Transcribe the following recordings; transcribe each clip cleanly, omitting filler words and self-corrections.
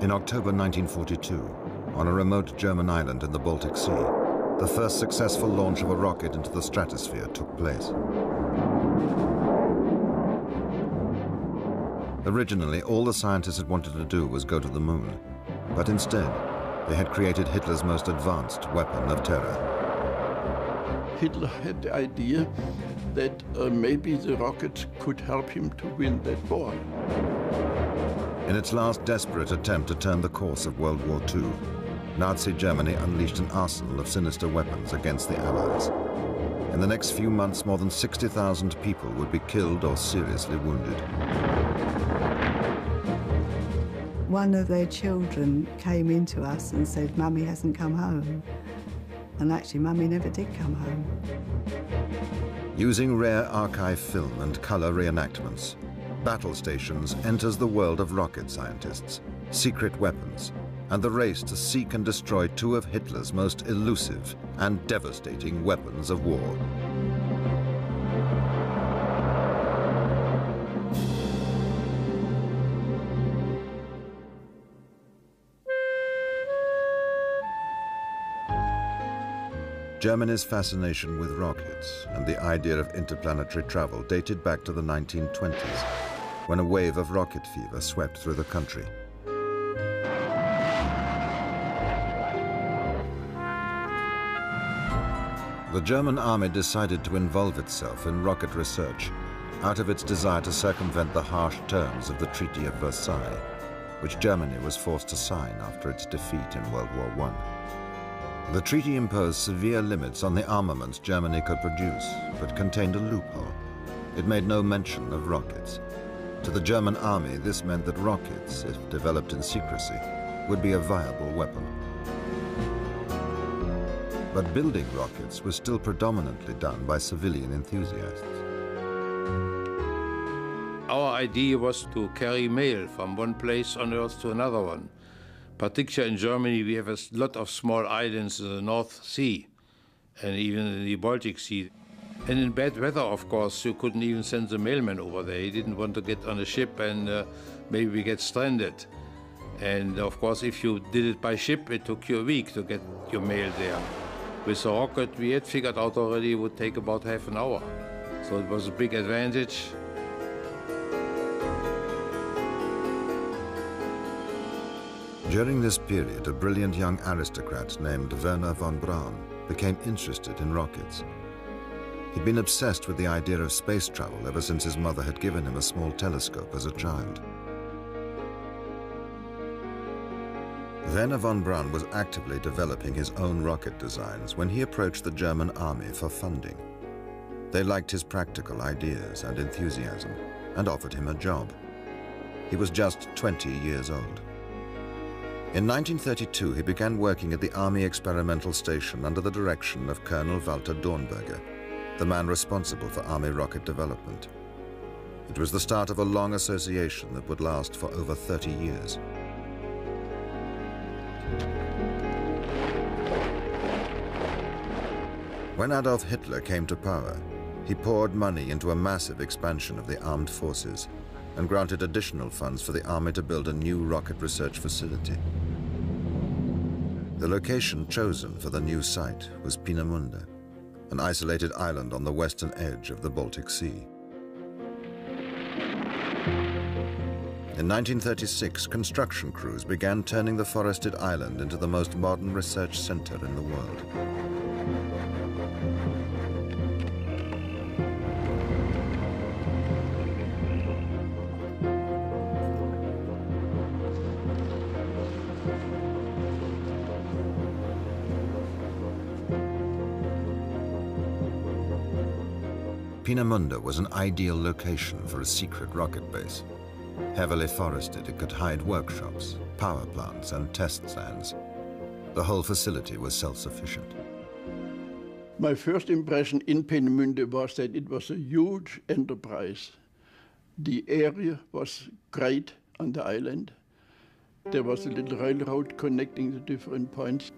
In October 1942, on a remote German island in the Baltic Sea, the first successful launch of a rocket into the stratosphere took place. Originally, all the scientists had wanted to do was go to the moon, but instead, they had created Hitler's most advanced weapon of terror. Hitler had the idea that maybe the rocket could help him to win that war. In its last desperate attempt to turn the course of World War II, Nazi Germany unleashed an arsenal of sinister weapons against the Allies. In the next few months, more than 60,000 people would be killed or seriously wounded. One of their children came into us and said, "Mummy hasn't come home." And actually, Mummy never did come home. Using rare archive film and color reenactments, Battle Stations enters the world of rocket scientists, secret weapons, and the race to seek and destroy two of Hitler's most elusive and devastating weapons of war. Germany's fascination with rockets and the idea of interplanetary travel dated back to the 1920s, when a wave of rocket fever swept through the country. The German army decided to involve itself in rocket research out of its desire to circumvent the harsh terms of the Treaty of Versailles, which Germany was forced to sign after its defeat in World War I. The treaty imposed severe limits on the armaments Germany could produce, but contained a loophole. It made no mention of rockets. To the German army, this meant that rockets, if developed in secrecy, would be a viable weapon. But building rockets was still predominantly done by civilian enthusiasts. Our idea was to carry mail from one place on Earth to another one. Particularly in Germany, we have a lot of small islands in the North Sea and even in the Baltic Sea. And in bad weather, of course, you couldn't even send the mailman over there. He didn't want to get on a ship and maybe we get stranded. And of course, if you did it by ship, it took you a week to get your mail there. With a rocket, we had figured out already it would take about half an hour. So it was a big advantage. During this period, a brilliant young aristocrat named Wernher von Braun became interested in rockets. He'd been obsessed with the idea of space travel ever since his mother had given him a small telescope as a child. Wernher von Braun was actively developing his own rocket designs when he approached the German army for funding. They liked his practical ideas and enthusiasm and offered him a job. He was just 20 years old. In 1932, he began working at the Army Experimental Station under the direction of Colonel Walter Dornberger, the man responsible for Army rocket development. It was the start of a long association that would last for over 30 years. When Adolf Hitler came to power, he poured money into a massive expansion of the armed forces and granted additional funds for the army to build a new rocket research facility. The location chosen for the new site was Peenemünde, an isolated island on the western edge of the Baltic Sea. In 1936, construction crews began turning the forested island into the most modern research center in the world. Peenemünde was an ideal location for a secret rocket base. Heavily forested, it could hide workshops, power plants, and test stands. The whole facility was self-sufficient. My first impression in Peenemünde was that it was a huge enterprise. The area was great on the island. There was a little railroad connecting the different points.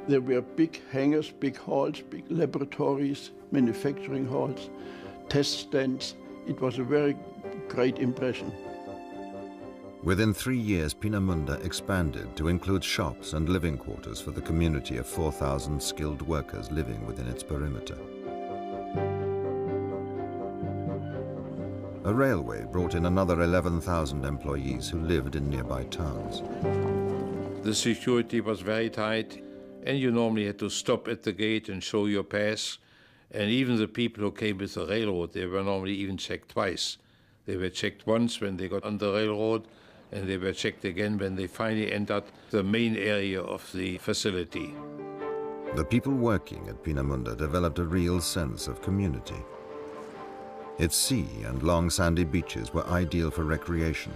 There were big hangars, big halls, big laboratories, manufacturing halls, test stands. It was a very great impression. Within 3 years, Peenemünde expanded to include shops and living quarters for the community of 4,000 skilled workers living within its perimeter. A railway brought in another 11,000 employees who lived in nearby towns. The security was very tight, and you normally had to stop at the gate and show your pass. And even the people who came with the railroad, they were normally even checked twice. They were checked once when they got on the railroad, and they were checked again when they finally entered the main area of the facility. The people working at Peenemünde developed a real sense of community. Its sea and long sandy beaches were ideal for recreation.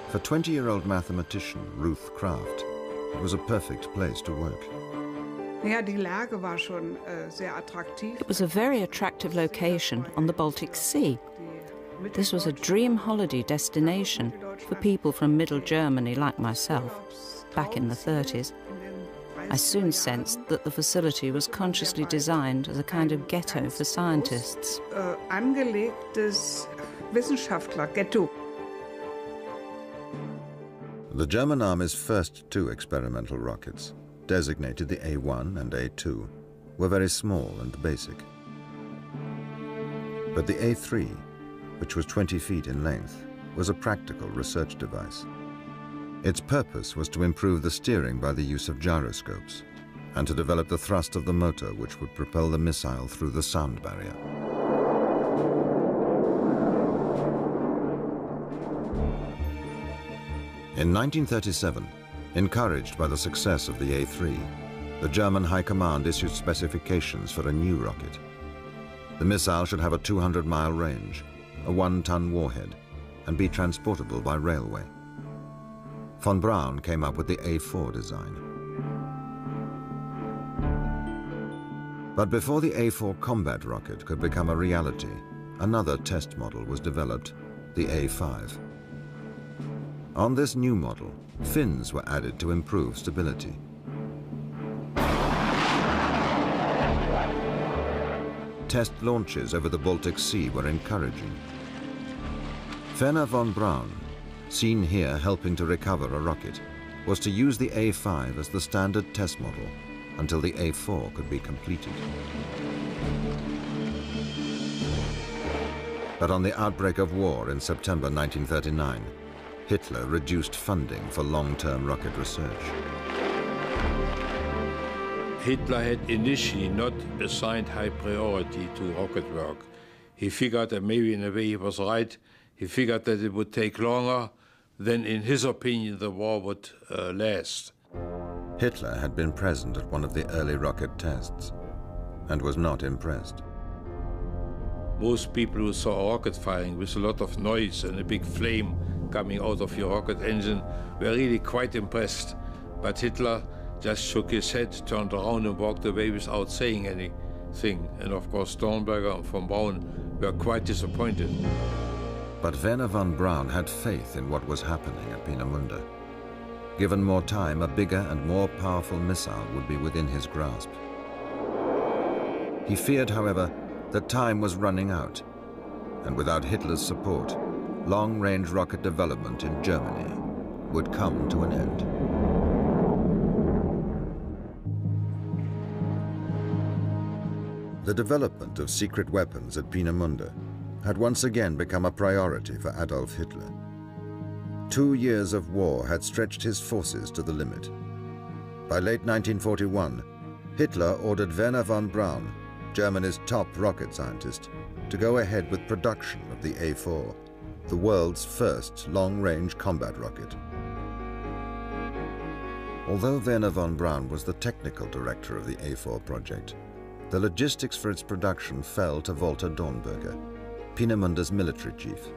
For 20-year-old mathematician Ruth Kraft, it was a perfect place to work. It was a very attractive location on the Baltic Sea. This was a dream holiday destination for people from Middle Germany like myself, back in the 30s. I soon sensed that the facility was consciously designed as a kind of ghetto for scientists. Angelegtes Wissenschaftlerghetto. The German Army's first 2 experimental rockets, designated the A1 and A2, were very small and basic. But the A3, which was 20 feet in length, was a practical research device. Its purpose was to improve the steering by the use of gyroscopes and to develop the thrust of the motor which would propel the missile through the sound barrier. In 1937, encouraged by the success of the A3, the German High Command issued specifications for a new rocket. The missile should have a 200-mile range, a 1-ton warhead, and be transportable by railway. Von Braun came up with the A4 design. But before the A4 combat rocket could become a reality, another test model was developed, the A5. On this new model, fins were added to improve stability. Test launches over the Baltic Sea were encouraging. Werner von Braun, seen here helping to recover a rocket, was to use the A5 as the standard test model until the A4 could be completed. But on the outbreak of war in September 1939, Hitler reduced funding for long-term rocket research. Hitler had initially not assigned high priority to rocket work. He figured, and maybe in a way he was right, he figured that it would take longer than, in his opinion, the war would last. Hitler had been present at one of the early rocket tests and was not impressed. Most people who saw rocket firing with a lot of noise and a big flame coming out of your rocket engine were really quite impressed. But Hitler just shook his head, turned around and walked away without saying anything. And of course Dornberger and von Braun were quite disappointed. But Werner von Braun had faith in what was happening at Peenemünde. Given more time, a bigger and more powerful missile would be within his grasp. He feared, however, that time was running out, and without Hitler's support, long-range rocket development in Germany would come to an end. The development of secret weapons at Peenemünde had once again become a priority for Adolf Hitler. 2 years of war had stretched his forces to the limit. By late 1941, Hitler ordered Werner von Braun, Germany's top rocket scientist, to go ahead with production of the A4, the world's first long-range combat rocket. Although Werner von Braun was the technical director of the A4 project, the logistics for its production fell to Walter Dornberger, Peenemunde's military chief.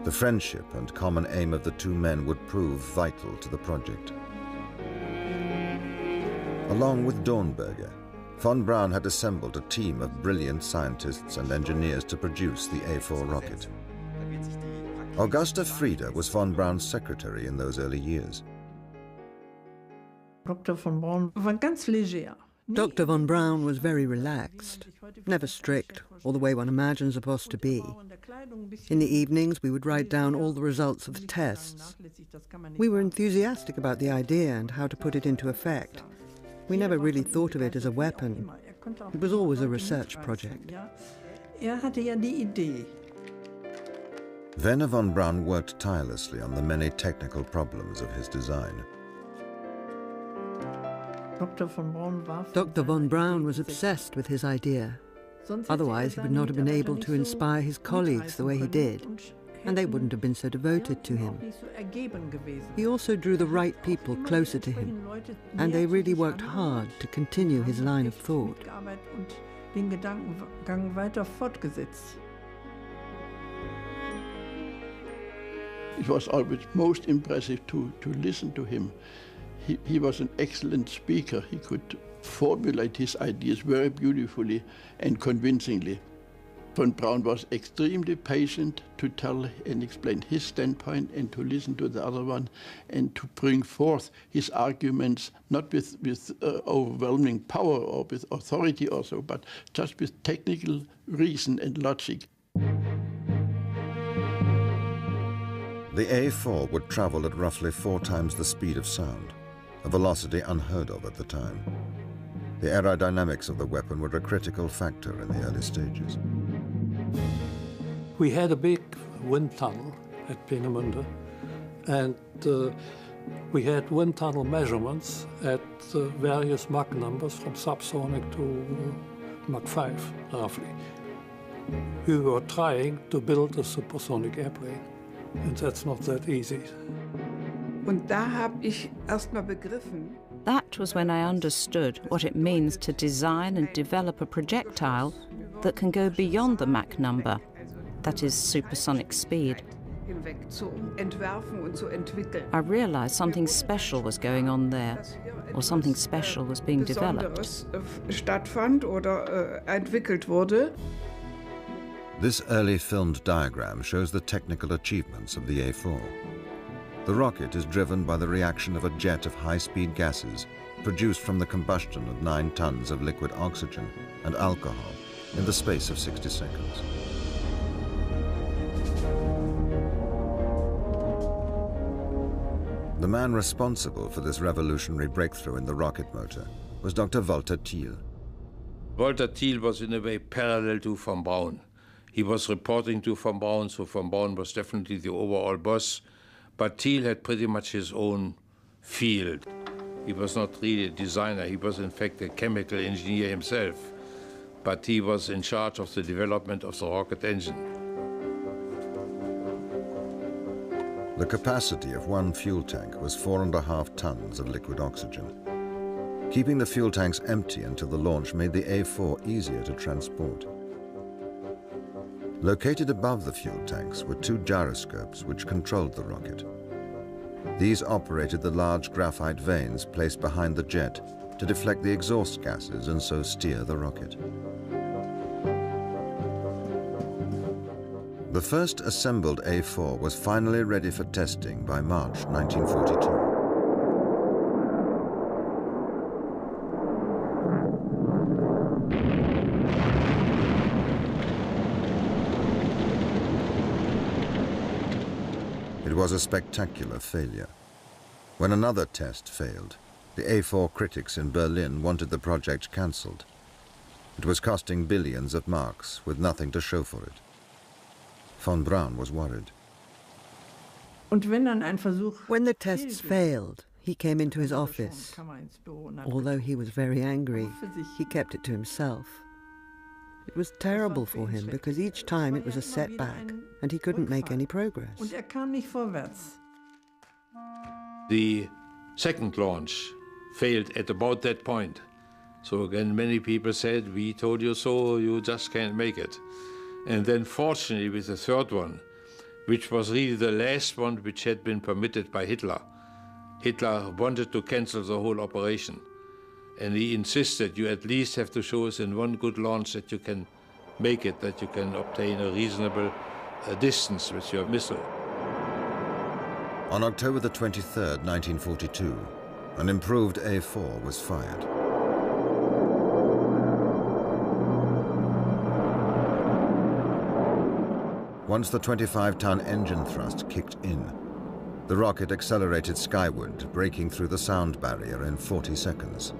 The friendship and common aim of the two men would prove vital to the project. Along with Dornberger, von Braun had assembled a team of brilliant scientists and engineers to produce the A4 rocket. Augusta Frieda was von Braun's secretary in those early years. Dr. von Braun war ganz leger. Dr. von Braun was very relaxed, never strict, or the way one imagines a boss to be. In the evenings, we would write down all the results of the tests. We were enthusiastic about the idea and how to put it into effect. We never really thought of it as a weapon. It was always a research project. Werner von Braun worked tirelessly on the many technical problems of his design. Dr. von Braun was obsessed with his idea. Otherwise, he would not have been able to inspire his colleagues the way he did, and they wouldn't have been so devoted to him. He also drew the right people closer to him, and they really worked hard to continue his line of thought. It was always most impressive to listen to him. He was an excellent speaker. He could formulate his ideas very beautifully and convincingly. Von Braun was extremely patient to tell and explain his standpoint and to listen to the other one and to bring forth his arguments, not with overwhelming power or with authority also, but just with technical reason and logic. The A4 would travel at roughly 4 times the speed of sound, a velocity unheard of at the time. The aerodynamics of the weapon were a critical factor in the early stages. We had a big wind tunnel at Peenemünde, and we had wind tunnel measurements at various Mach numbers from subsonic to Mach 5, roughly. We were trying to build a supersonic airplane, and that's not that easy. Und da habe ich erst mal begriffen. That was when I understood what it means to design and develop a projectile that can go beyond the Mach number, that is supersonic speed. I realized something special was going on there, or something special was being developed. Stattfand oder entwickelt wurde. This early filmed diagram shows the technical achievements of the A4. The rocket is driven by the reaction of a jet of high-speed gases produced from the combustion of 9 tons of liquid oxygen and alcohol in the space of 60 seconds. The man responsible for this revolutionary breakthrough in the rocket motor was Dr. Walter Thiel. Walter Thiel was in a way parallel to von Braun. He was reporting to von Braun, so von Braun was definitely the overall boss. But Thiel had pretty much his own field. He was not really a designer. He was, in fact, a chemical engineer himself. But he was in charge of the development of the rocket engine. The capacity of one fuel tank was 4.5 tons of liquid oxygen. Keeping the fuel tanks empty until the launch made the A4 easier to transport. Located above the fuel tanks were 2 gyroscopes which controlled the rocket. These operated the large graphite vanes placed behind the jet to deflect the exhaust gases and so steer the rocket. The first assembled A4 was finally ready for testing by March 1942. It was a spectacular failure. When another test failed, the A4 critics in Berlin wanted the project cancelled. It was costing billions of marks with nothing to show for it. Von Braun was worried. When the tests failed, he came into his office. Although he was very angry, he kept it to himself. It was terrible for him because each time it was a setback and he couldn't make any progress. The second launch failed at about that point. So again, many people said, we told you so, you just can't make it. And then fortunately with the third one, which was really the last one which had been permitted by Hitler. Hitler wanted to cancel the whole operation. And he insisted, you at least have to show us in one good launch that you can make it, that you can obtain a reasonable distance with your missile. On October the 23rd, 1942, an improved A4 was fired. Once the 25-ton engine thrust kicked in, the rocket accelerated skyward, breaking through the sound barrier in 40 seconds.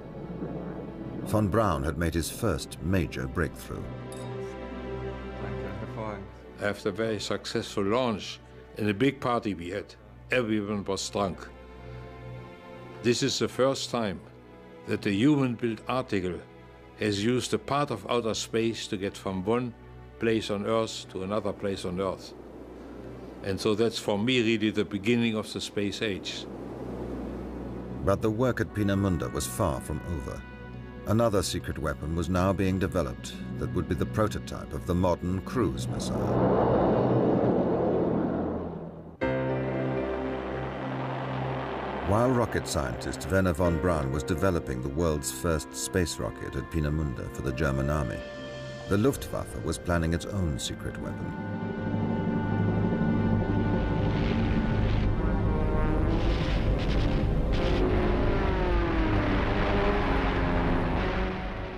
Von Braun had made his first major breakthrough. After a very successful launch and a big party we had, everyone was drunk. This is the first time that a human-built article has used a part of outer space to get from one place on Earth to another place on Earth. And so that's for me really the beginning of the space age. But the work at Peenemünde was far from over. Another secret weapon was now being developed that would be the prototype of the modern cruise missile. While rocket scientist Werner von Braun was developing the world's first space rocket at Peenemünde for the German army, the Luftwaffe was planning its own secret weapon.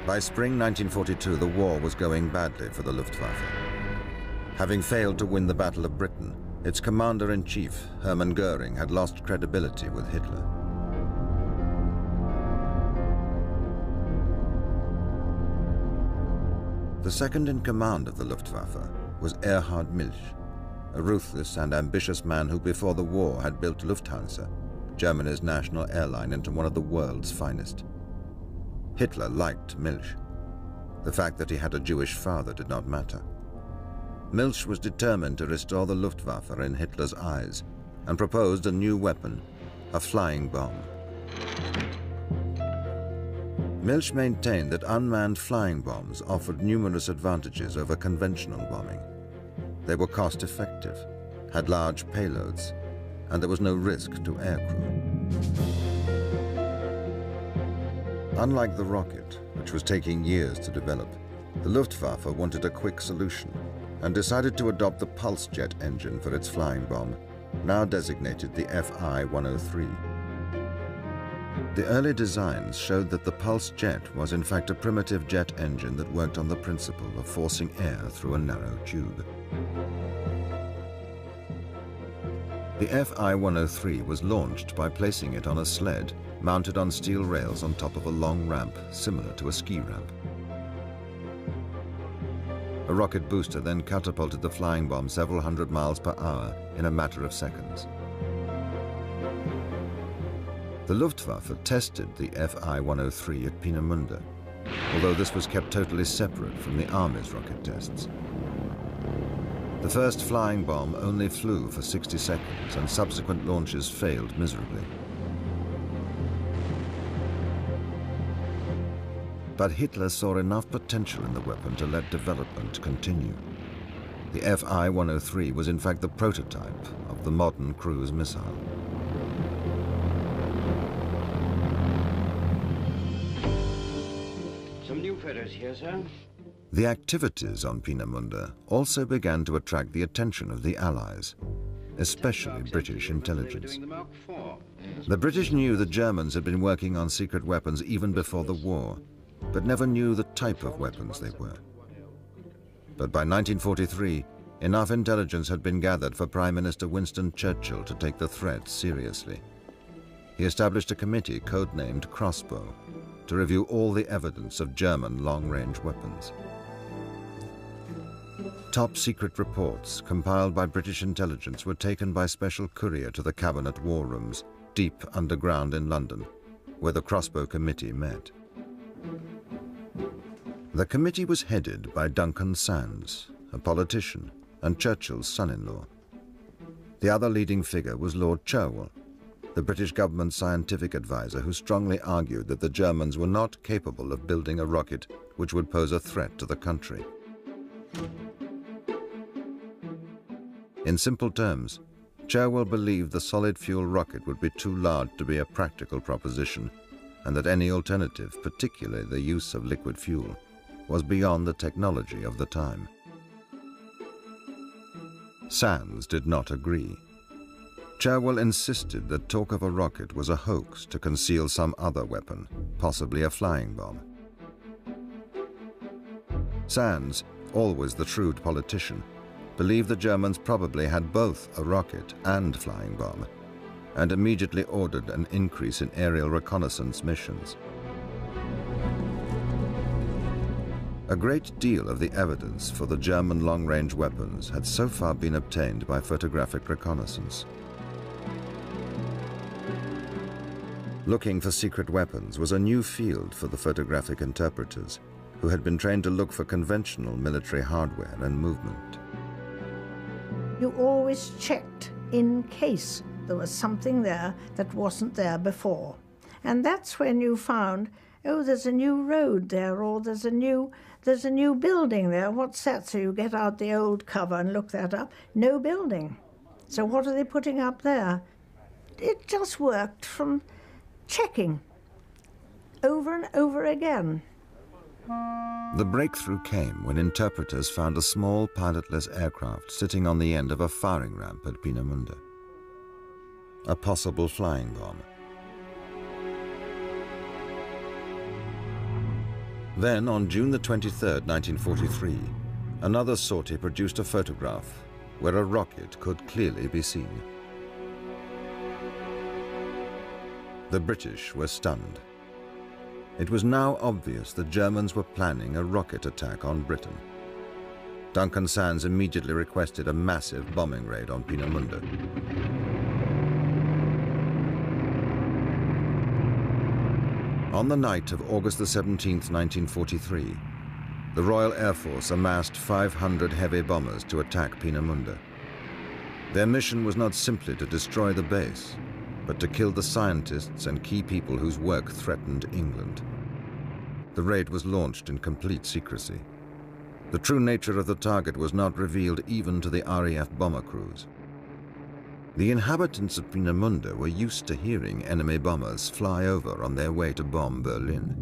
By spring 1942, the war was going badly for the Luftwaffe. Having failed to win the Battle of Britain, its commander-in-chief, Hermann Göring, had lost credibility with Hitler. The second in command of the Luftwaffe was Erhard Milch, a ruthless and ambitious man who before the war had built Lufthansa, Germany's national airline, into one of the world's finest. Hitler liked Milch. The fact that he had a Jewish father did not matter. Milch was determined to restore the Luftwaffe in Hitler's eyes and proposed a new weapon, a flying bomb. Milch maintained that unmanned flying bombs offered numerous advantages over conventional bombing. They were cost-effective, had large payloads, and there was no risk to aircrew. Unlike the rocket, which was taking years to develop, the Luftwaffe wanted a quick solution and decided to adopt the pulse jet engine for its flying bomb, now designated the Fi-103. The early designs showed that the pulse jet was in fact a primitive jet engine that worked on the principle of forcing air through a narrow tube. The Fi-103 was launched by placing it on a sled mounted on steel rails on top of a long ramp similar to a ski ramp. A rocket booster then catapulted the flying bomb several hundred miles per hour in a matter of seconds. The Luftwaffe tested the Fi-103 at Peenemünde, although this was kept totally separate from the Army's rocket tests. The first flying bomb only flew for 60 seconds and subsequent launches failed miserably. But Hitler saw enough potential in the weapon to let development continue. The Fi-103 was in fact the prototype of the modern cruise missile. Some new feathers here, sir. The activities on Peenemünde also began to attract the attention of the Allies, especially British intelligence. The British knew the Germans had been working on secret weapons even before the war, but never knew the type of weapons they were. But by 1943, enough intelligence had been gathered for Prime Minister Winston Churchill to take the threat seriously. He established a committee codenamed Crossbow to review all the evidence of German long-range weapons. Top-secret reports compiled by British intelligence were taken by special courier to the Cabinet war rooms, deep underground in London, where the Crossbow Committee met. The committee was headed by Duncan Sandys, a politician and Churchill's son-in-law. The other leading figure was Lord Cherwell, the British government's scientific advisor, who strongly argued that the Germans were not capable of building a rocket which would pose a threat to the country. In simple terms, Cherwell believed the solid-fuel rocket would be too large to be a practical proposition, and that any alternative, particularly the use of liquid fuel, was beyond the technology of the time. Sands did not agree. Cherwell insisted that talk of a rocket was a hoax to conceal some other weapon, possibly a flying bomb. Sands, always the shrewd politician, believed the Germans probably had both a rocket and flying bomb, and immediately ordered an increase in aerial reconnaissance missions. A great deal of the evidence for the German long-range weapons had so far been obtained by photographic reconnaissance. Looking for secret weapons was a new field for the photographic interpreters, who had been trained to look for conventional military hardware and movement. You always checked in case there was something there that wasn't there before. And that's when you found, oh, there's a new road there, or there's a new building there. What's that? So you get out the old cover and look that up. No building. So what are they putting up there? It just worked from checking over and over again. The breakthrough came when interpreters found a small pilotless aircraft sitting on the end of a firing ramp at Peenemünde. A possible flying bomb. Then, on June the 23rd, 1943, another sortie produced a photograph where a rocket could clearly be seen. The British were stunned. It was now obvious the Germans were planning a rocket attack on Britain. Duncan Sands immediately requested a massive bombing raid on Peenemünde. On the night of August the 17th, 1943, the Royal Air Force amassed 500 heavy bombers to attack Peenemünde. Their mission was not simply to destroy the base, but to kill the scientists and key people whose work threatened England. The raid was launched in complete secrecy. The true nature of the target was not revealed even to the RAF bomber crews. The inhabitants of Peenemünde were used to hearing enemy bombers fly over on their way to bomb Berlin.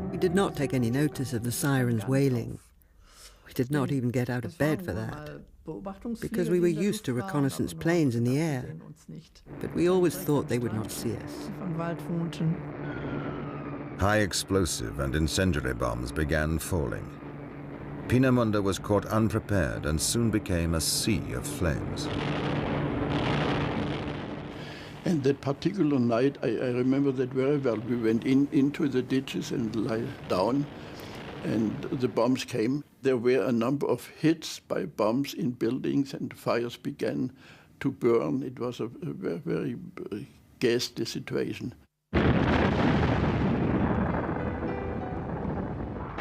We did not take any notice of the sirens wailing. We did not even get out of bed for that, because we were used to reconnaissance planes in the air, but we always thought they would not see us. High explosive and incendiary bombs began falling. Peenemünde was caught unprepared and soon became a sea of flames. And that particular night, I remember that very well. We went into the ditches and lay down, and the bombs came. There were a number of hits by bombs in buildings, and fires began to burn. It was a very, very ghastly situation.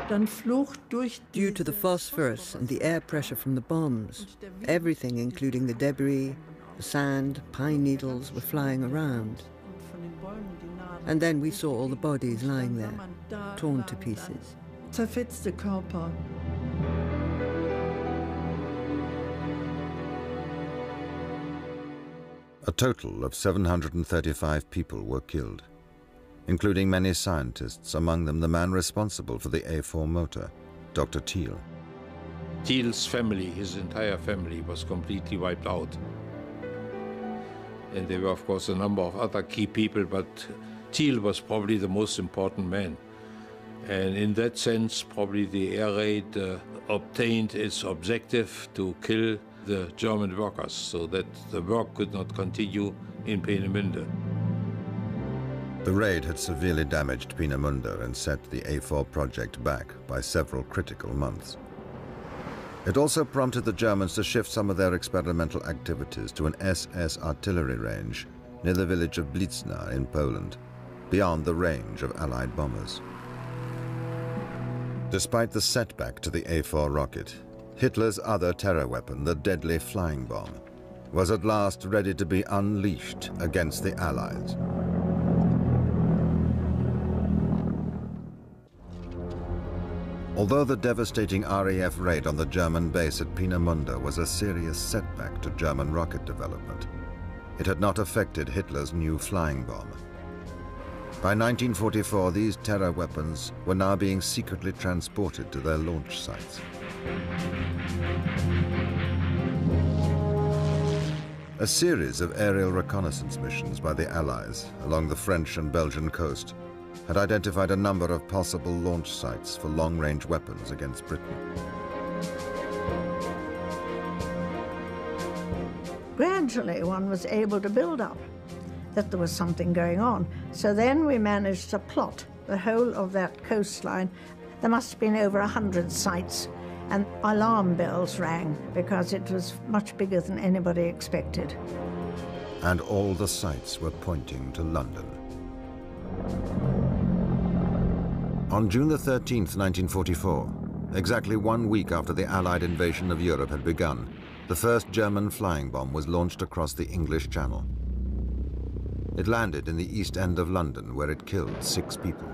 Due to the phosphorus and the air pressure from the bombs, everything, including the debris, the sand, pine needles, were flying around. And then we saw all the bodies lying there, torn to pieces. Zerfetzte Körper. A total of 735 people were killed, including many scientists, among them the man responsible for the A4 motor, Dr. Thiel. Thiel's family, his entire family, was completely wiped out. And there were, of course, a number of other key people, but Thiel was probably the most important man. And in that sense, probably the air raid obtained its objective to kill the German workers so that the work could not continue in Peenemünde. The raid had severely damaged Peenemünde and set the A4 project back by several critical months. It also prompted the Germans to shift some of their experimental activities to an SS artillery range near the village of Blitzna in Poland, beyond the range of Allied bombers. Despite the setback to the A4 rocket, Hitler's other terror weapon, the deadly flying bomb, was at last ready to be unleashed against the Allies. Although the devastating RAF raid on the German base at Peenemünde was a serious setback to German rocket development, it had not affected Hitler's new flying bomb. By 1944, these terror weapons were now being secretly transported to their launch sites. A series of aerial reconnaissance missions by the Allies along the French and Belgian coast had identified a number of possible launch sites for long-range weapons against Britain. Gradually, one was able to build up that there was something going on. So then we managed to plot the whole of that coastline. There must have been over 100 sites, and alarm bells rang because it was much bigger than anybody expected. And all the sites were pointing to London. On June the 13th, 1944, exactly 1 week after the Allied invasion of Europe had begun, the first German flying bomb was launched across the English Channel. It landed in the East End of London, where it killed 6 people.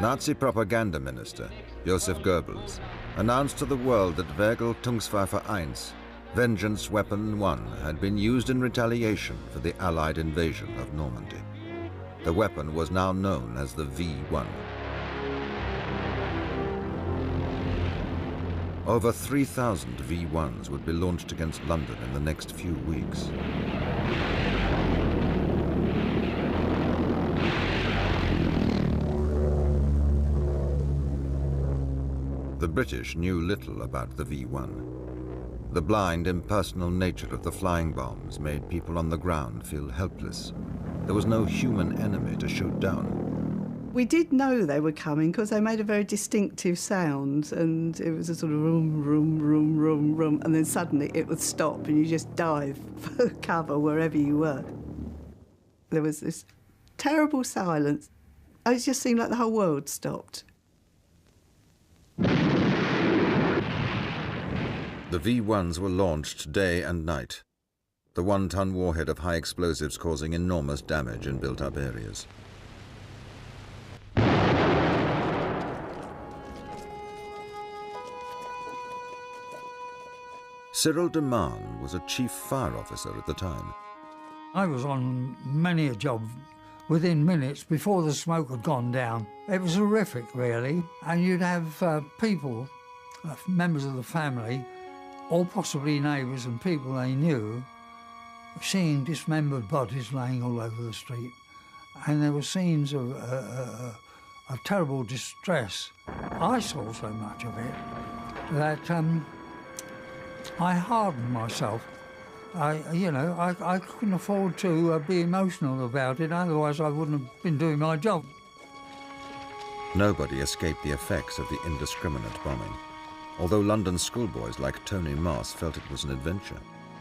Nazi propaganda minister Joseph Goebbels announced to the world that Vergeltungswaffe 1, Vengeance Weapon 1, had been used in retaliation for the Allied invasion of Normandy. The weapon was now known as the V1. Over 3,000 V1s would be launched against London in the next few weeks. The British knew little about the V1. The blind, impersonal nature of the flying bombs made people on the ground feel helpless. There was no human enemy to shoot down. We did know they were coming because they made a very distinctive sound, and it was a sort of room, room, room, room, room, and then suddenly it would stop and you just dive for cover wherever you were. There was this terrible silence. It just seemed like the whole world stopped. The V1s were launched day and night, the 1-ton warhead of high explosives causing enormous damage in built-up areas. Cyril de Man was a chief fire officer at the time. I was on many a job within minutes before the smoke had gone down. It was horrific, really, and you'd have people, members of the family, or possibly neighbours and people they knew, seeing dismembered bodies laying all over the street. And there were scenes of terrible distress. I saw so much of it that I hardened myself. I couldn't afford to be emotional about it, otherwise I wouldn't have been doing my job. Nobody escaped the effects of the indiscriminate bombing, although London schoolboys like Tony Moss felt it was an adventure.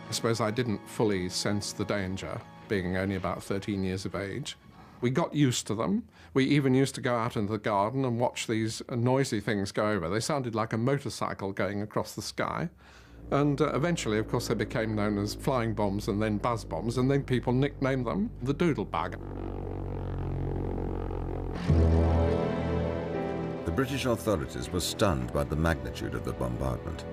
I suppose I didn't fully sense the danger, being only about 13 years of age. We got used to them. We even used to go out into the garden and watch these noisy things go over. They sounded like a motorcycle going across the sky. And eventually, of course, they became known as flying bombs and then buzz bombs, and then people nicknamed them the doodle bug. The British authorities were stunned by the magnitude of the bombardment.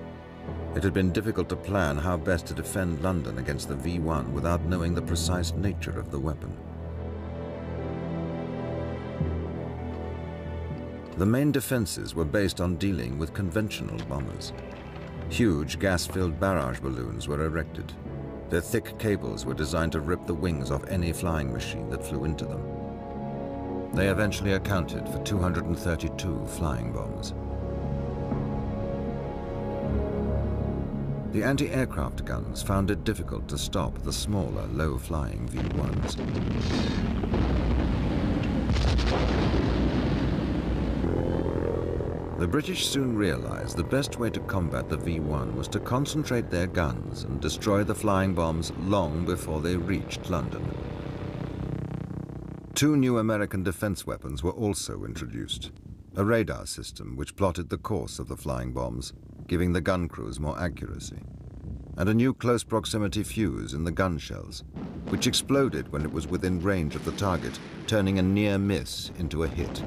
It had been difficult to plan how best to defend London against the V1 without knowing the precise nature of the weapon. The main defenses were based on dealing with conventional bombers. Huge gas-filled barrage balloons were erected. Their thick cables were designed to rip the wings off any flying machine that flew into them. They eventually accounted for 232 flying bombs. The anti-aircraft guns found it difficult to stop the smaller, low-flying V1s. The British soon realized the best way to combat the V1 was to concentrate their guns and destroy the flying bombs long before they reached London. 2 new American defense weapons were also introduced. A radar system which plotted the course of the flying bombs, giving the gun crews more accuracy. And a new close proximity fuse in the gun shells, which exploded when it was within range of the target, turning a near miss into a hit.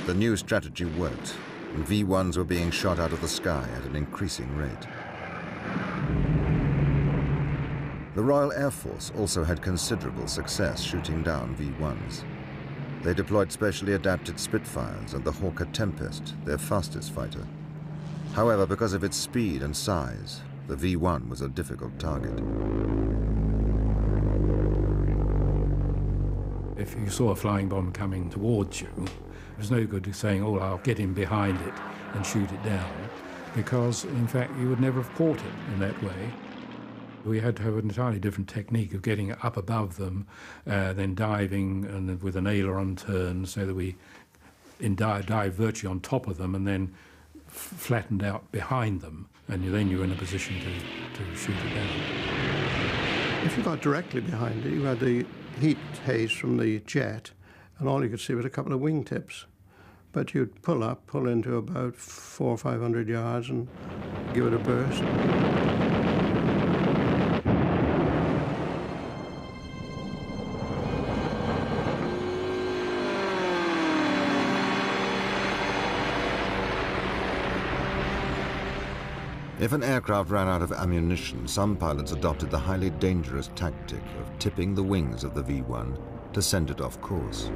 The new strategy worked. and V-1s were being shot out of the sky at an increasing rate. The Royal Air Force also had considerable success shooting down V-1s. They deployed specially adapted Spitfires and the Hawker Tempest, their fastest fighter. However, because of its speed and size, the V-1 was a difficult target. If you saw a flying bomb coming towards you, it was no good saying, oh, I'll get in behind it and shoot it down, because, in fact, you would never have caught it in that way. We had to have an entirely different technique of getting up above them, then diving and with an aileron turn so that we dive virtually on top of them and then flattened out behind them, and then you're in a position to shoot it down. If you got directly behind it, you had the heat haze from the jet, and all you could see was a couple of wingtips. But you'd pull into about 400 or 500 yards and give it a burst. If an aircraft ran out of ammunition, some pilots adopted the highly dangerous tactic of tipping the wings of the V-1 to send it off course.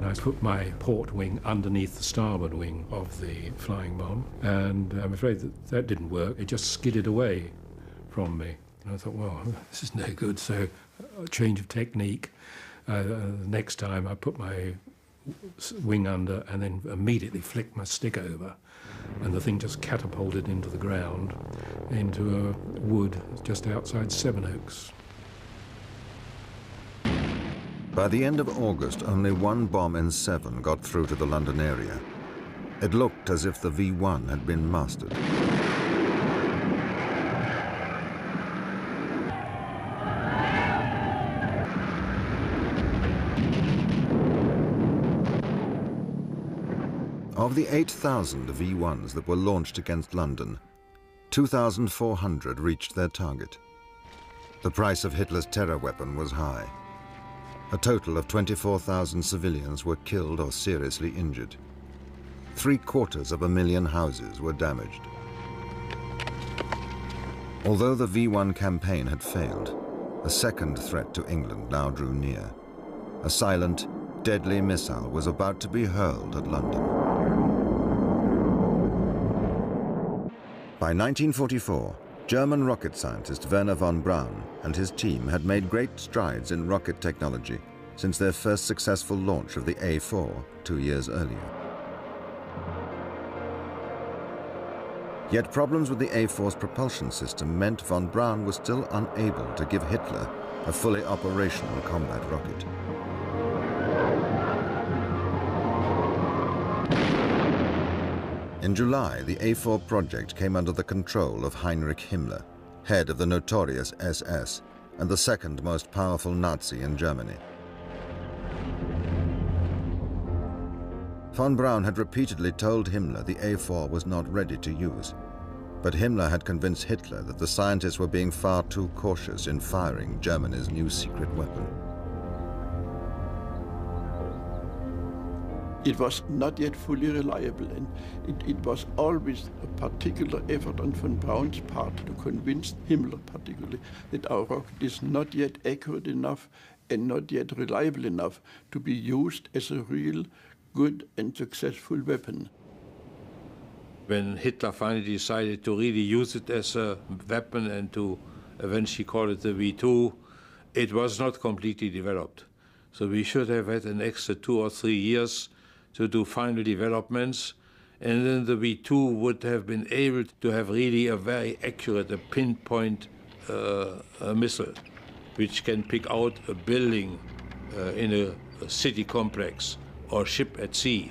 I put my port wing underneath the starboard wing of the flying bomb, and I'm afraid that didn't work. It just skidded away from me. And I thought, well, this is no good, so a change of technique. Next time I put my wing under and then immediately flicked my stick over, and the thing just catapulted into the ground, into a wood just outside Sevenoaks. By the end of August, only one bomb in 7 got through to the London area. It looked as if the V-1 had been mastered. Of the 8,000 V-1s that were launched against London, 2,400 reached their target. The price of Hitler's terror weapon was high. A total of 24,000 civilians were killed or seriously injured. 750,000 houses were damaged. Although the V-1 campaign had failed, a second threat to England now drew near. A silent, deadly missile was about to be hurled at London. By 1944, German rocket scientist Wernher von Braun and his team had made great strides in rocket technology since their first successful launch of the A4 2 years earlier. Yet problems with the A4's propulsion system meant von Braun was still unable to give Hitler a fully operational combat rocket. In July, the A4 project came under the control of Heinrich Himmler, head of the notorious SS and the second most powerful Nazi in Germany. Von Braun had repeatedly told Himmler the A4 was not ready to use, but Himmler had convinced Hitler that the scientists were being far too cautious in firing Germany's new secret weapon. It was not yet fully reliable, and it was always a particular effort on von Braun's part to convince Himmler particularly that our rocket is not yet accurate enough and not yet reliable enough to be used as a real good and successful weapon. When Hitler finally decided to really use it as a weapon and to eventually call it the V2, it was not completely developed. So we should have had an extra 2 or 3 years to do final developments, and then the V2 would have been able to have really a very accurate, a pinpoint missile, which can pick out a building in a city complex or ship at sea.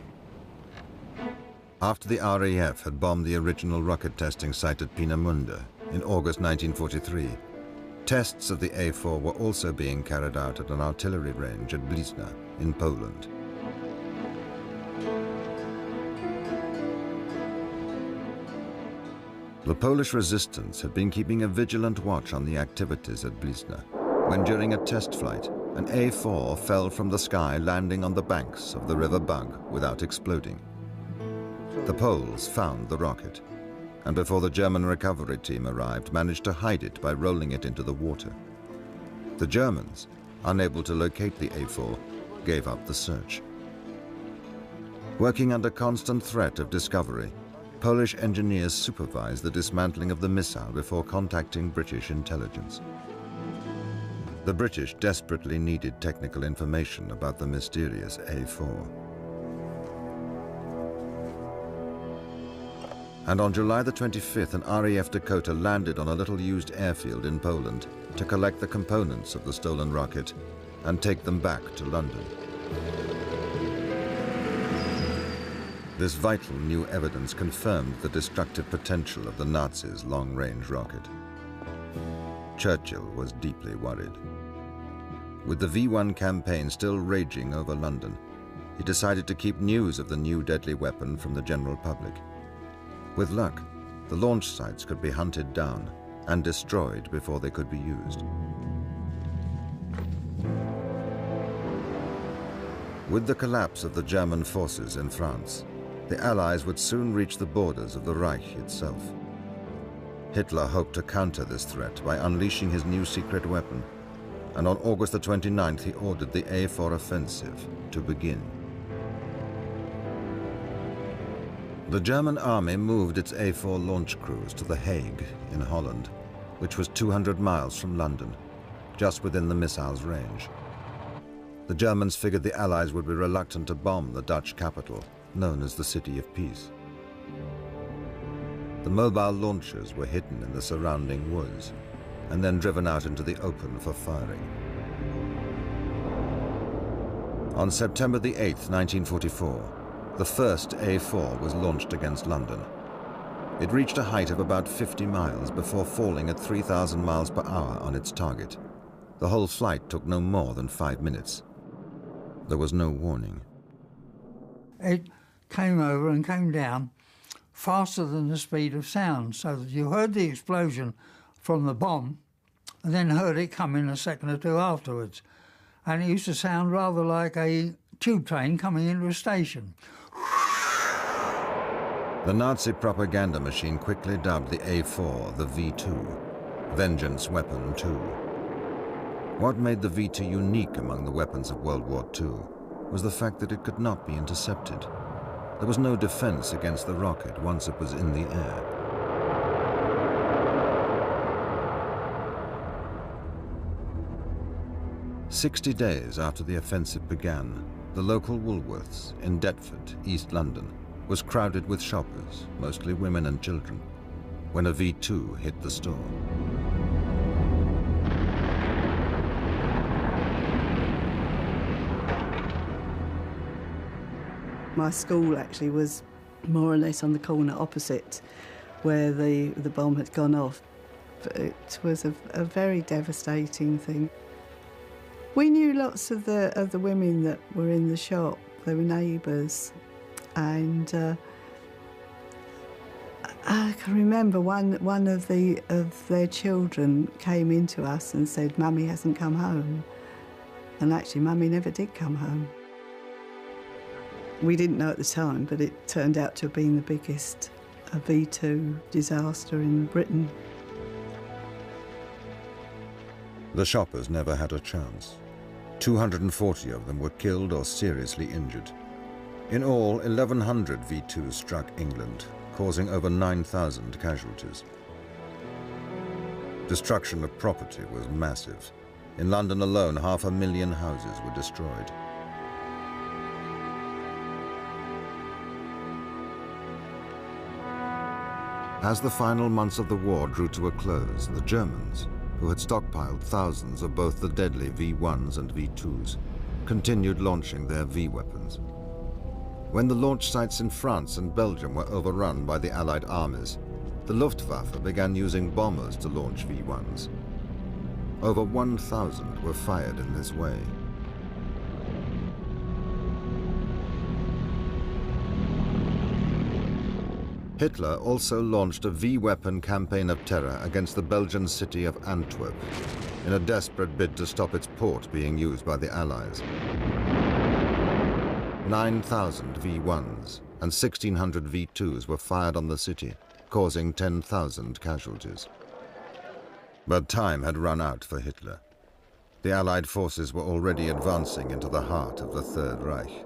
After the RAF had bombed the original rocket testing site at Peenemünde in August 1943, tests of the A4 were also being carried out at an artillery range at Blizna in Poland. The Polish resistance had been keeping a vigilant watch on the activities at Blizna, when during a test flight, an A4 fell from the sky, landing on the banks of the River Bug without exploding. The Poles found the rocket, and before the German recovery team arrived, managed to hide it by rolling it into the water. The Germans, unable to locate the A4, gave up the search. Working under constant threat of discovery, Polish engineers supervised the dismantling of the missile before contacting British intelligence. The British desperately needed technical information about the mysterious A4. And on July the 25th, an RAF Dakota landed on a little used airfield in Poland to collect the components of the stolen rocket and take them back to London. This vital new evidence confirmed the destructive potential of the Nazis' long-range rocket. Churchill was deeply worried. With the V1 campaign still raging over London, he decided to keep news of the new deadly weapon from the general public. With luck, the launch sites could be hunted down and destroyed before they could be used. With the collapse of the German forces in France, the Allies would soon reach the borders of the Reich itself. Hitler hoped to counter this threat by unleashing his new secret weapon, and on August the 29th he ordered the A4 offensive to begin. The German army moved its A4 launch crews to The Hague in Holland, which was 200 miles from London, just within the missile's range. The Germans figured the Allies would be reluctant to bomb the Dutch capital, known as the City of Peace. The mobile launchers were hidden in the surrounding woods and then driven out into the open for firing. On September the 8th, 1944, the first A4 was launched against London. It reached a height of about 50 miles before falling at 3,000 miles per hour on its target. The whole flight took no more than 5 minutes. There was no warning. It came over and came down faster than the speed of sound, so that you heard the explosion from the bomb and then heard it coming a second or two afterwards. And it used to sound rather like a tube train coming into a station. The Nazi propaganda machine quickly dubbed the A4 the V2, Vengeance Weapon 2. What made the V2 unique among the weapons of World War II was the fact that it could not be intercepted. There was no defense against the rocket once it was in the air. "60 days after the offensive began, the local Woolworths in Deptford, East London, was crowded with shoppers, mostly women and children, when a V2 hit the store. My school actually was more or less on the corner opposite where the bomb had gone off. But it was a very devastating thing. We knew lots of the women that were in the shop. They were neighbours, and I can remember one of their children came into us and said, "Mummy hasn't come home," and actually Mummy never did come home. We didn't know at the time, but it turned out to have been the biggest V2 disaster in Britain. The shoppers never had a chance. 240 of them were killed or seriously injured. In all, 1,100 V2s struck England, causing over 9,000 casualties. Destruction of property was massive. In London alone, 500,000 houses were destroyed. As the final months of the war drew to a close, the Germans, who had stockpiled thousands of both the deadly V1s and V2s, continued launching their V-weapons. When the launch sites in France and Belgium were overrun by the Allied armies, the Luftwaffe began using bombers to launch V1s. Over 1,000 were fired in this way. Hitler also launched a V-weapon campaign of terror against the Belgian city of Antwerp in a desperate bid to stop its port being used by the Allies. 9,000 V1s and 1,600 V2s were fired on the city, causing 10,000 casualties. But time had run out for Hitler. The Allied forces were already advancing into the heart of the Third Reich.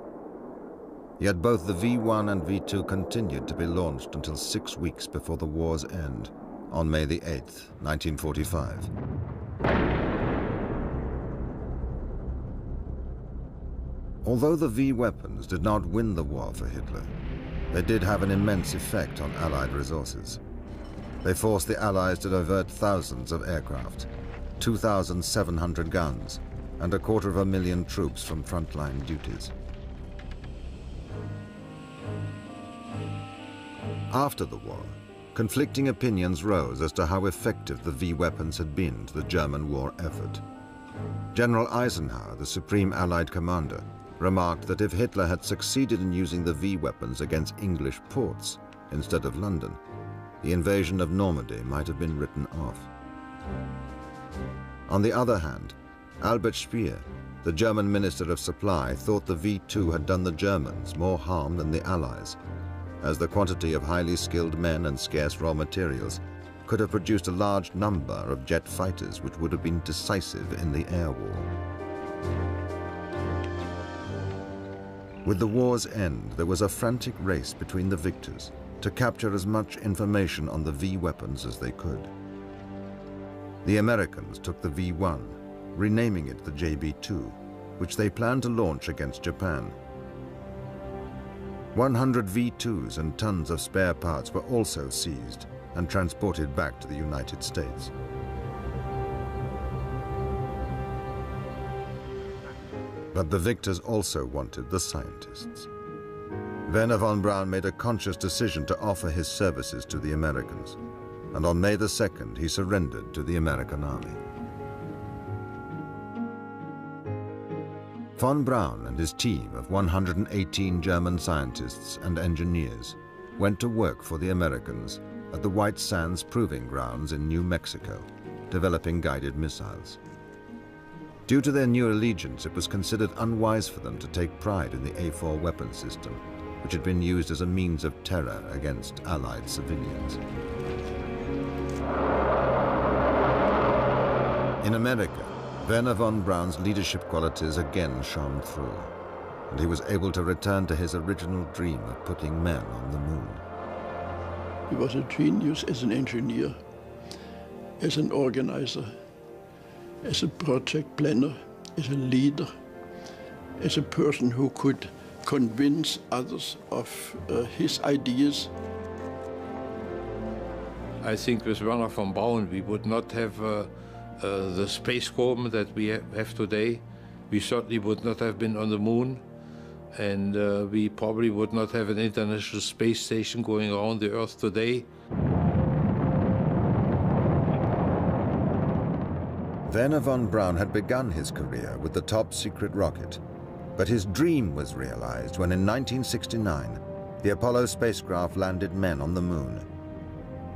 Yet both the V1 and V2 continued to be launched until 6 weeks before the war's end, on May the 8th, 1945. Although the V weapons did not win the war for Hitler, they did have an immense effect on Allied resources. They forced the Allies to divert thousands of aircraft, 2,700 guns, and 250,000 troops from frontline duties. After the war, conflicting opinions rose as to how effective the V weapons had been to the German war effort. General Eisenhower, the Supreme Allied Commander, remarked that if Hitler had succeeded in using the V weapons against English ports instead of London, the invasion of Normandy might have been written off. On the other hand, Albert Speer, the German Minister of Supply, thought the V2 had done the Germans more harm than the Allies, as the quantity of highly skilled men and scarce raw materials could have produced a large number of jet fighters which would have been decisive in the air war. With the war's end, there was a frantic race between the victors to capture as much information on the V weapons as they could. The Americans took the V1, renaming it the JB2, which they planned to launch against Japan. 100 V2s and tons of spare parts were also seized and transported back to the United States. But the victors also wanted the scientists. Werner von Braun made a conscious decision to offer his services to the Americans, and on May the 2nd, he surrendered to the American army. Von Braun and his team of 118 German scientists and engineers went to work for the Americans at the White Sands Proving Grounds in New Mexico, developing guided missiles. Due to their new allegiance, it was considered unwise for them to take pride in the A4 weapon system, which had been used as a means of terror against Allied civilians. In America, Werner von Braun's leadership qualities again shone through, and he was able to return to his original dream of putting men on the moon. He was a genius as an engineer, as an organizer, as a project planner, as a leader, as a person who could convince others of his ideas. I think with Werner von Braun we would not have the space program that we have today. We certainly would not have been on the moon, and we probably would not have an international space station going around the Earth today. Werner von Braun had begun his career with the top-secret rocket, but his dream was realized when in 1969, the Apollo spacecraft landed men on the moon.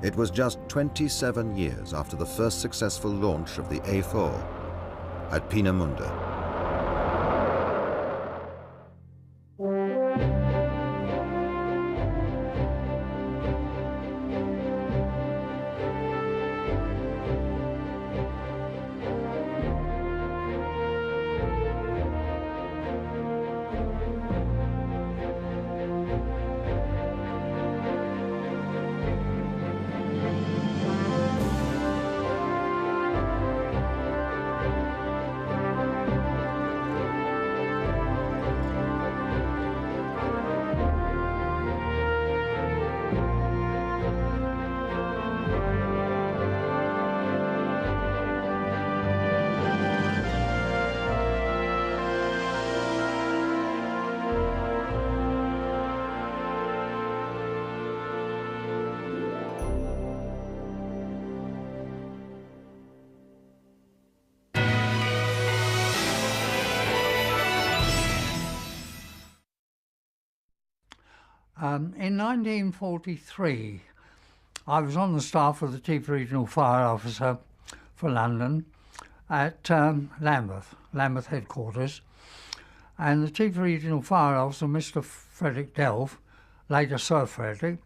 It was just 27 years after the first successful launch of the A4 at Peenemünde. In 1943, I was on the staff of the Chief Regional Fire Officer for London at Lambeth headquarters, and the Chief Regional Fire Officer, Mr. Frederick Delph, later Sir Frederick,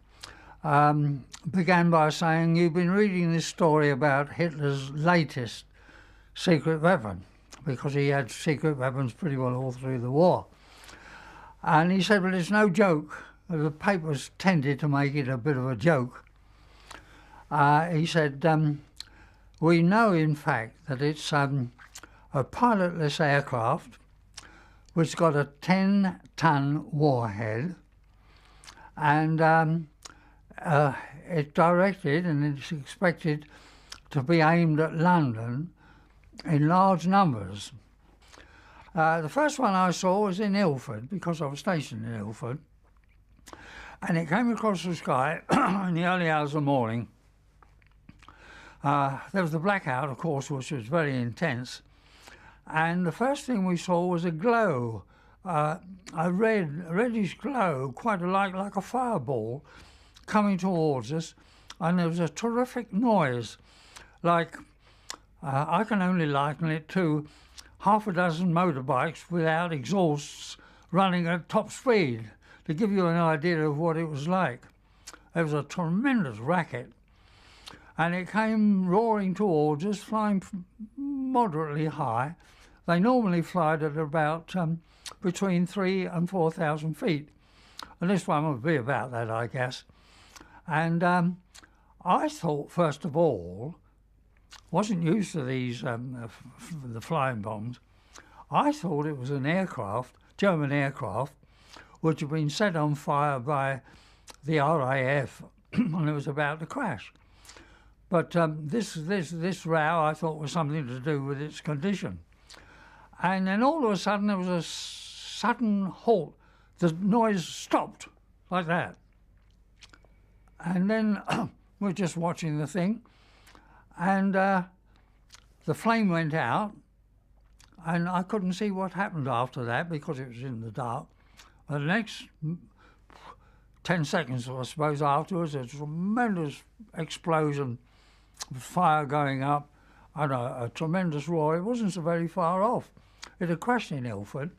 began by saying, "You've been reading this story about Hitler's latest secret weapon," because he had secret weapons pretty well all through the war. And he said, "Well, it's no joke." The papers tended to make it a bit of a joke. He said, "We know, in fact, that it's a pilotless aircraft which got a 10-ton warhead, and it's directed and it's expected to be aimed at London in large numbers." The first one I saw was in Ilford, because I was stationed in Ilford, and it came across the sky in the early hours of the morning. There was the blackout, of course, which was very intense, and the first thing we saw was a glow, a reddish glow, quite like a fireball, coming towards us, and there was a terrific noise, like I can only liken it to half a dozen motorbikes without exhausts running at top speed, to give you an idea of what it was like. There was a tremendous racket, and it came roaring towards us, flying moderately high. They normally fly at about between 3,000 and 4,000 feet, and this one would be about that, I guess. And I thought, first of all, wasn't used to these the flying bombs. I thought it was an aircraft, German aircraft, which had been set on fire by the RAF and it was about to crash. But this row I thought was something to do with its condition. And then all of a sudden there was a sudden halt. The noise stopped like that. And then we're just watching the thing, and the flame went out, and I couldn't see what happened after that because it was in the dark. The next 10 seconds, I suppose, afterwards, a tremendous explosion, fire going up, and a tremendous roar. It wasn't so very far off. It had crashed in Ilford,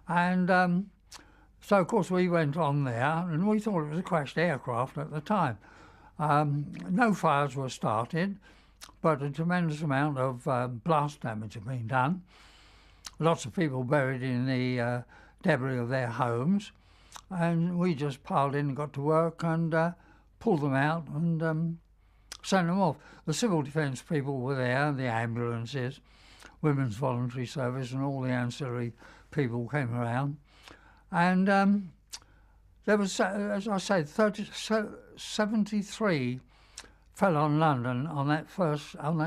and so, of course, we went on there, and we thought it was a crashed aircraft at the time. No fires were started, but a tremendous amount of blast damage had been done. Lots of people buried in the debris of their homes, and we just piled in and got to work and pulled them out and sent them off. The civil defence people were there, the ambulances, Women's Voluntary Service, and all the ancillary people came around. And there was, as I said, 73 fell on London on that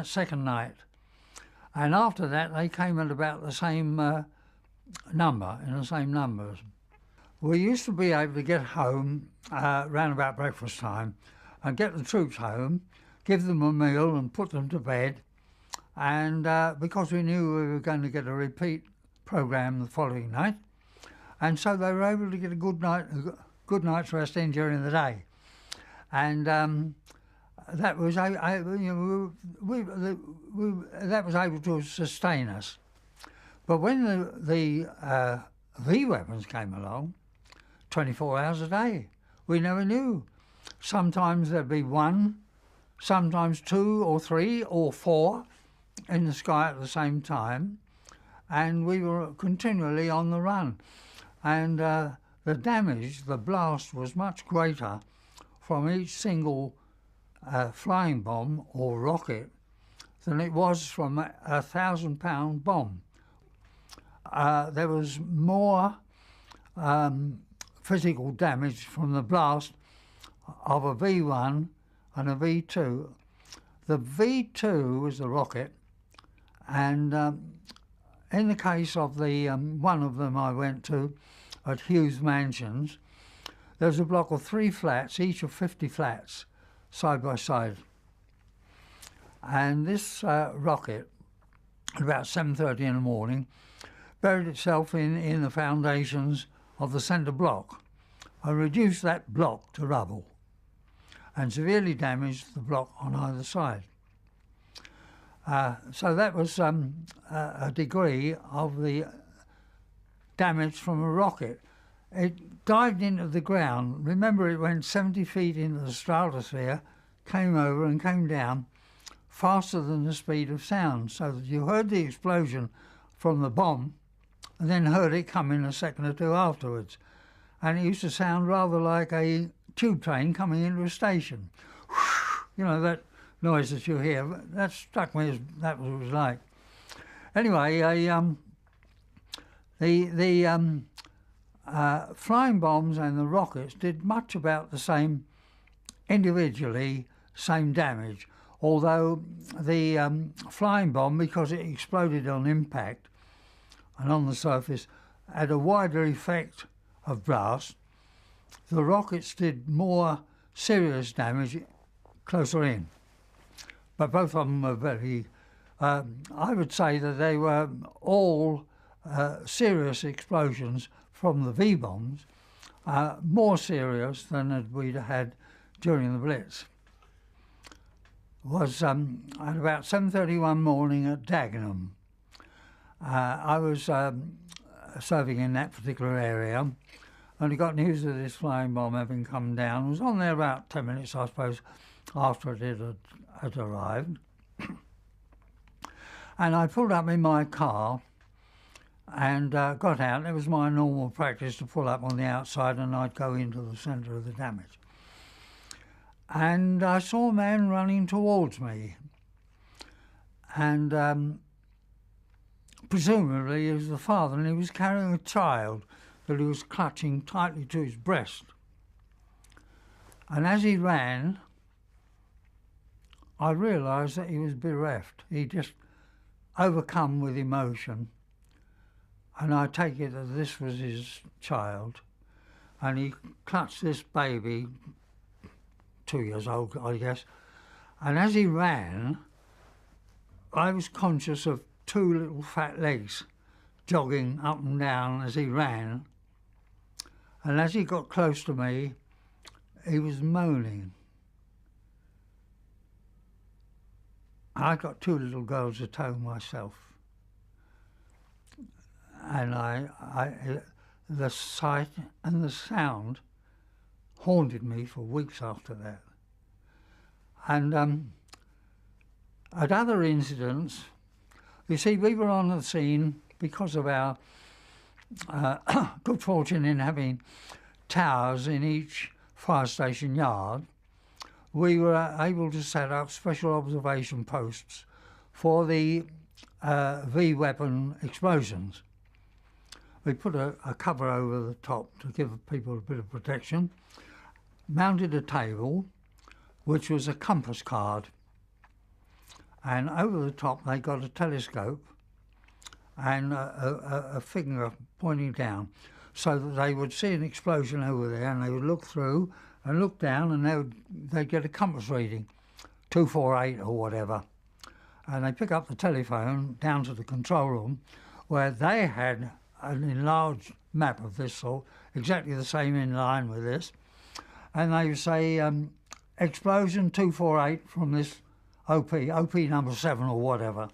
second night, and after that they came at about the same number, in the same numbers. We used to be able to get home round about breakfast time, and get the troops home, give them a meal, and put them to bed, and because we knew we were going to get a repeat programme the following night. And so they were able to get a good night's rest in during the day, and that was that was able to sustain us. But when the V weapons came along, 24 hours a day, we never knew. Sometimes there'd be one, sometimes 2 or 3 or 4 in the sky at the same time, and we were continually on the run. And the damage, the blast, was much greater from each single flying bomb or rocket than it was from a 1,000-pound bomb. There was more physical damage from the blast of a V1 and a V2. The V2 was the rocket, and in the case of the one of them I went to at Hughes Mansions, there was a block of 3 flats, each of 50 flats, side by side. And this rocket, at about 7:30 in the morning, buried itself in the foundations of the centre block and reduced that block to rubble and severely damaged the block on either side. So that was a degree of the damage from a rocket. it dived into the ground. Remember, it went 70 feet into the stratosphere, came over and came down faster than the speed of sound, so that you heard the explosion from the bomb and then heard it coming a second or two afterwards. And it used to sound rather like a tube train coming into a station. You know, that noise that you hear. That struck me as that was what it was like. Anyway, the flying bombs and the rockets did much about the same, individually, same damage, although the flying bomb, because it exploded on impact and on the surface, had a wider effect of blast. The rockets did more serious damage closer in, but both of them were very, I would say that they were all serious explosions from the V-bombs, more serious than we'd had during the Blitz. It was at about 7:30 one morning at Dagenham. I was serving in that particular area, and I got news of this flying bomb having come down. It was on there about 10 minutes, I suppose, after it had arrived. And I pulled up in my car and got out. It was my normal practice to pull up on the outside and I'd go into the centre of the damage. And I saw a man running towards me. And presumably he was the father, and he was carrying a child that he was clutching tightly to his breast. And as he ran, I realised that he was bereft. He just overcome with emotion. And I take it that this was his child. And he clutched this baby, 2 years old, I guess. And as he ran, I was conscious of two little fat legs jogging up and down as he ran. And as he got close to me, he was moaning. I got two little girls at home myself. And the sight and the sound haunted me for weeks after that. And at other incidents, you see, we were on the scene because of our good fortune in having towers in each fire station yard. We were able to set up special observation posts for the V-weapon explosions. We put a cover over the top to give people a bit of protection, mounted a table, which was a compass card, and over the top they got a telescope and a finger pointing down, so that they would see an explosion over there and they would look through and look down and they'd get a compass reading, 248 or whatever. And they pick up the telephone down to the control room where they had an enlarged map of this sort, exactly the same in line with this. And they would say, explosion 248 from this OP number 7 or whatever.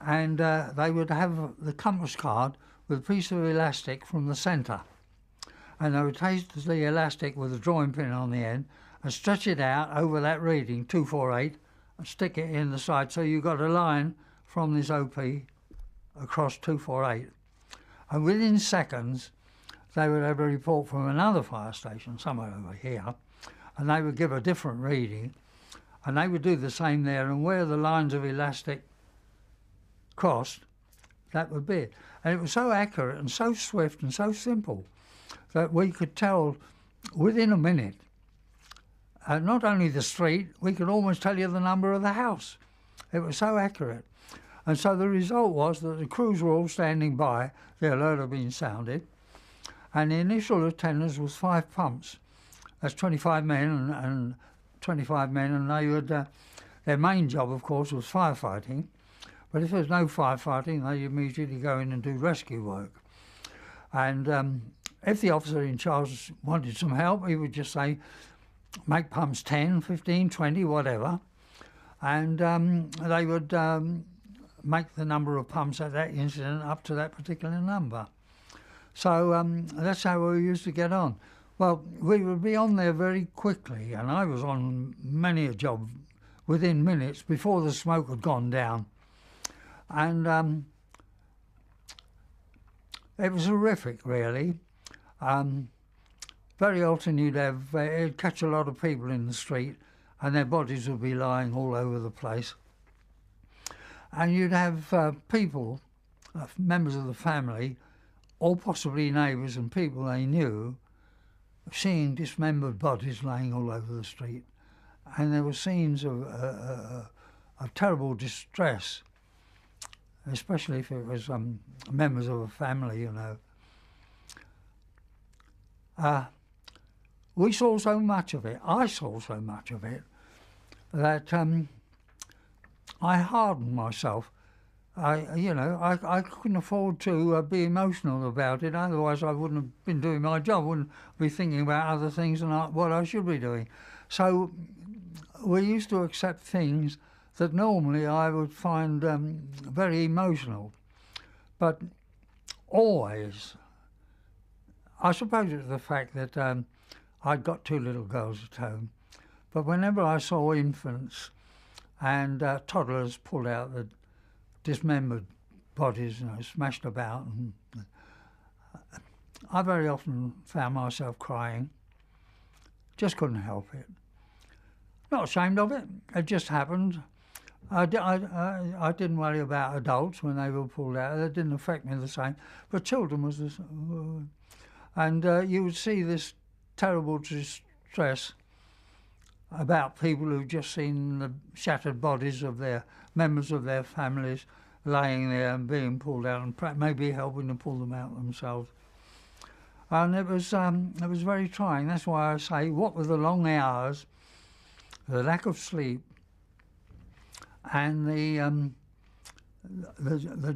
And they would have the compass card with a piece of elastic from the centre. And they would take the elastic with a drawing pin on the end and stretch it out over that reading, 248, and stick it in the side. So you got a line from this OP across 248. And within seconds, they would have a report from another fire station, somewhere over here, and they would give a different reading, and they would do the same there, and where the lines of elastic crossed, that would be it. And it was so accurate and so swift and so simple that we could tell within a minute, not only the street, we could almost tell you the number of the house. It was so accurate. And so the result was that the crews were all standing by, the alert had been sounded, and the initial attendance was 5 pumps. That's 25 men and 25 men, and they would, their main job, of course, was firefighting. But if there was no firefighting, they immediately go in and do rescue work. And if the officer in charge wanted some help, he would just say, make pumps 10, 15, 20, whatever. And they would make the number of pumps at that incident up to that particular number. So that's how we used to get on. Well, we would be on there very quickly, and I was on many a job within minutes before the smoke had gone down. And it was horrific, really. Very often it'd catch a lot of people in the street, and their bodies would be lying all over the place. And you'd have people, members of the family, or possibly neighbours and people they knew, seeing dismembered bodies laying all over the street. And there were scenes of terrible distress, especially if it was members of a family, you know. We saw so much of it, I saw so much of it, that I hardened myself. I couldn't afford to be emotional about it, otherwise I wouldn't have been doing my job, wouldn't be thinking about other things than what I should be doing. So we used to accept things that normally I would find very emotional. But always, I suppose it was the fact that I'd got 2 little girls at home, but whenever I saw infants and toddlers pulled out the dismembered bodies, you know, smashed about, and I very often found myself crying. Just couldn't help it. Not ashamed of it. It just happened. I didn't worry about adults when they were pulled out. It didn't affect me the same. But children was the same. And you would see this terrible distress about people who've just seen the shattered bodies of their members of their families laying there and being pulled out, and maybe helping to pull them out themselves. And it was very trying. That's why I say, what with the long hours, the lack of sleep, and the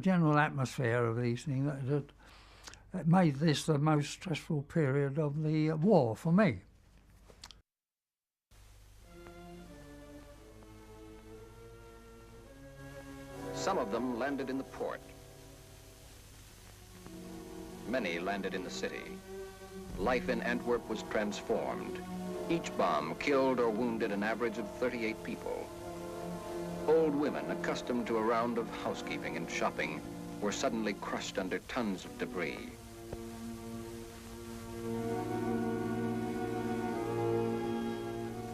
general atmosphere of these things, it made this the most stressful period of the war for me. Some of them landed in the port. Many landed in the city. Life in Antwerp was transformed. Each bomb killed or wounded an average of 38 people. Old women, accustomed to a round of housekeeping and shopping, were suddenly crushed under tons of debris.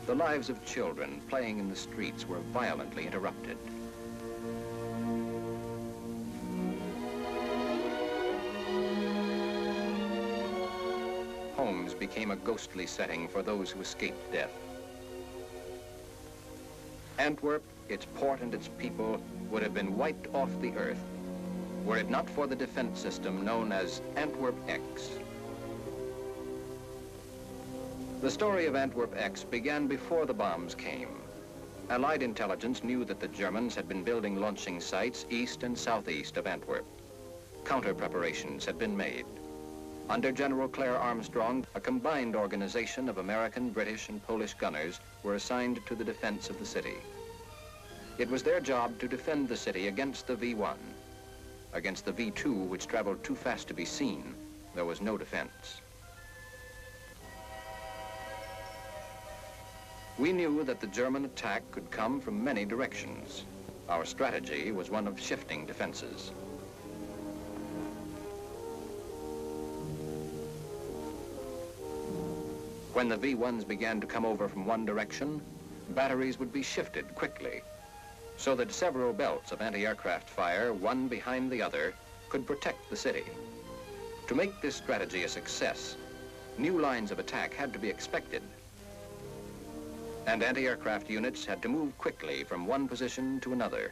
The lives of children playing in the streets were violently interrupted. Homes became a ghostly setting for those who escaped death. Antwerp, its port and its people, would have been wiped off the earth were it not for the defense system known as Antwerp X. The story of Antwerp X began before the bombs came. Allied intelligence knew that the Germans had been building launching sites east and southeast of Antwerp. Counter preparations had been made. Under General Claire Armstrong, a combined organization of American, British, and Polish gunners were assigned to the defense of the city. It was their job to defend the city against the V-1. Against the V-2, which traveled too fast to be seen, there was no defense. We knew that the German attack could come from many directions. Our strategy was one of shifting defenses. When the V-1s began to come over from one direction, batteries would be shifted quickly, so that several belts of anti-aircraft fire, one behind the other, could protect the city. To make this strategy a success, new lines of attack had to be expected, and anti-aircraft units had to move quickly from one position to another.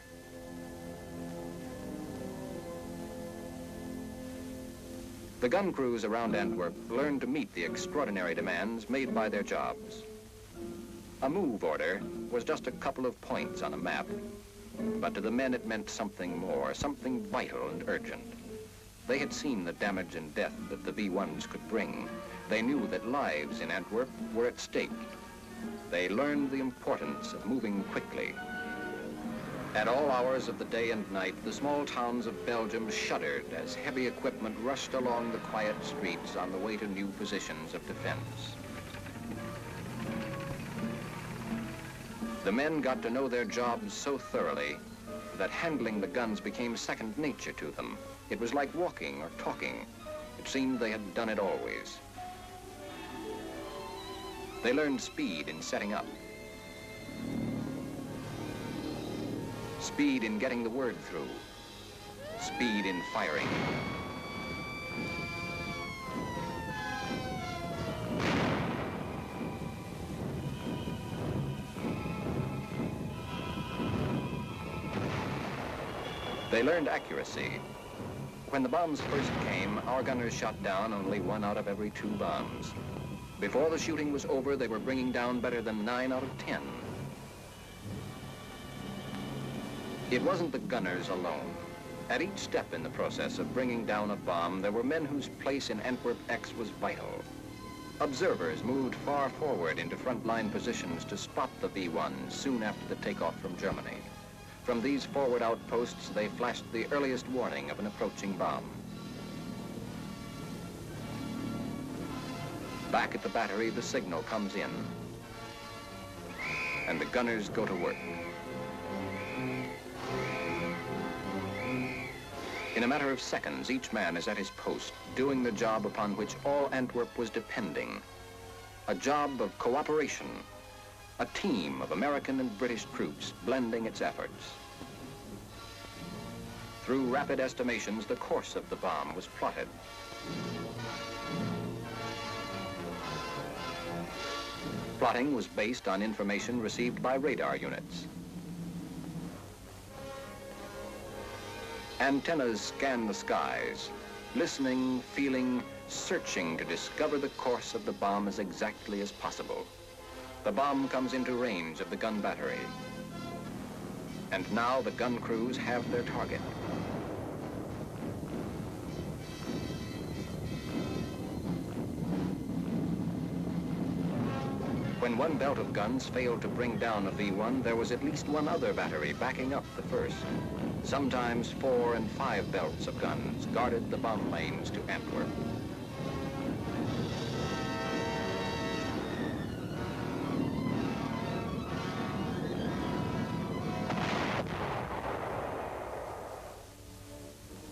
The gun crews around Antwerp learned to meet the extraordinary demands made by their jobs. A move order was just a couple of points on a map, but to the men it meant something more, something vital and urgent. They had seen the damage and death that the V-1s could bring. They knew that lives in Antwerp were at stake. They learned the importance of moving quickly. At all hours of the day and night, the small towns of Belgium shuddered as heavy equipment rushed along the quiet streets on the way to new positions of defense. The men got to know their jobs so thoroughly that handling the guns became second nature to them. It was like walking or talking. It seemed they had done it always. They learned speed in setting up, speed in getting the word through, speed in firing. They learned accuracy. When the bombs first came, our gunners shot down only 1 out of every 2 bombs. Before the shooting was over, they were bringing down better than 9 out of 10. It wasn't the gunners alone. At each step in the process of bringing down a bomb, there were men whose place in Antwerp X was vital. Observers moved far forward into frontline positions to spot the V-1 soon after the takeoff from Germany. From these forward outposts, they flashed the earliest warning of an approaching bomb. Back at the battery, the signal comes in, and the gunners go to work. In a matter of seconds, each man is at his post, doing the job upon which all Antwerp was depending. A job of cooperation, a team of American and British troops blending its efforts. Through rapid estimations, the course of the bomb was plotted. Plotting was based on information received by radar units. Antennas scan the skies, listening, feeling, searching to discover the course of the bomb as exactly as possible. The bomb comes into range of the gun battery. And now the gun crews have their target. When one belt of guns failed to bring down a V-1, there was at least one other battery backing up the first. Sometimes 4 and 5 belts of guns guarded the bomb lanes to Antwerp.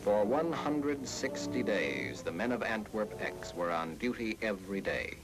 For 160 days, the men of Antwerp X were on duty every day.